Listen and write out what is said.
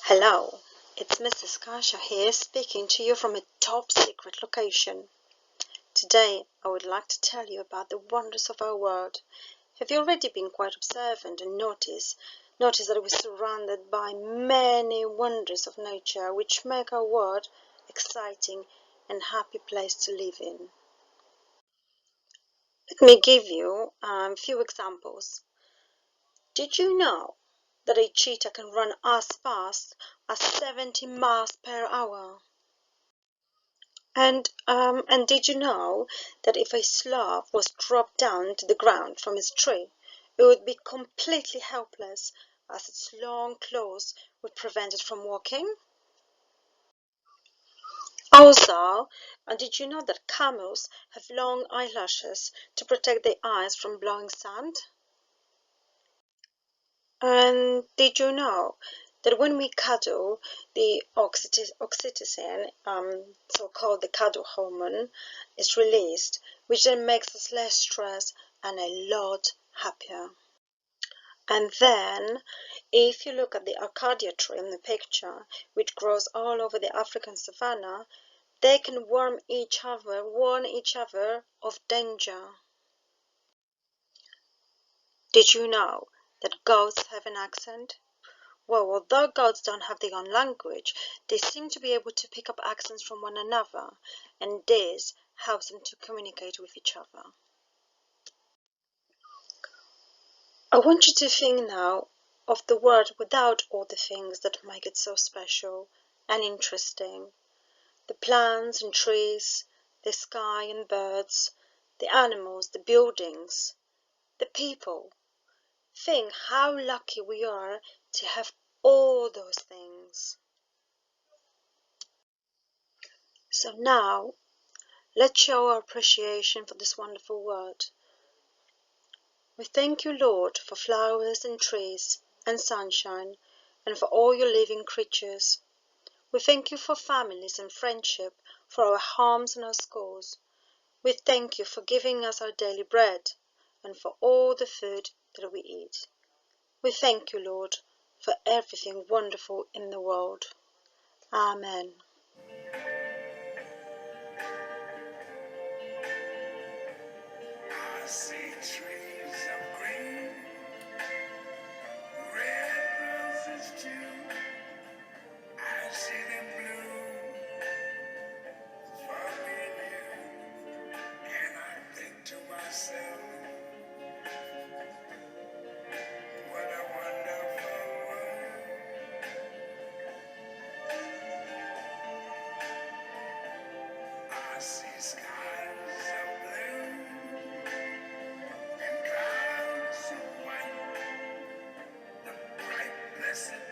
Hello, it's Mrs. Kasia here speaking to you from a top secret location. Today I would like to tell you about the wonders of our world. Have you already been quite observant and noticed that we're surrounded by many wonders of nature which make our world exciting and happy place to live in? Let me give you a few examples. Did you know that a cheetah can run as fast as 70 miles per hour? And did you know that if a sloth was dropped down to the ground from its tree, it would be completely helpless as its long claws would prevent it from walking? Also, did you know that camels have long eyelashes to protect their eyes from blowing sand? And did you know that when we cuddle, the oxytocin, so-called the cuddle hormone, is released, which then makes us less stressed and a lot happier. And then, if you look at the Arcadia tree in the picture, which grows all over the African savannah, they can warn each other of danger. Did you know that goats have an accent? Well, although goats don't have their own language, they seem to be able to pick up accents from one another, and this helps them to communicate with each other. I want you to think now of the world without all the things that make it so special and interesting. The plants and trees, the sky and birds, the animals, the buildings, the people. Think how lucky we are to have all those things. So now, let's show our appreciation for this wonderful world. We thank you, Lord, for flowers and trees and sunshine, and for all your living creatures. We thank you for families and friendship, for our homes and our schools. We thank you for giving us our daily bread, and for all the food that we eat. We thank you, Lord, for everything wonderful in the world. Amen. I see trees of green, red roses too. I see them bloom for me and you. And I think to myself, what a wonderful world. I see skies of blue and clouds of white, the bright blessed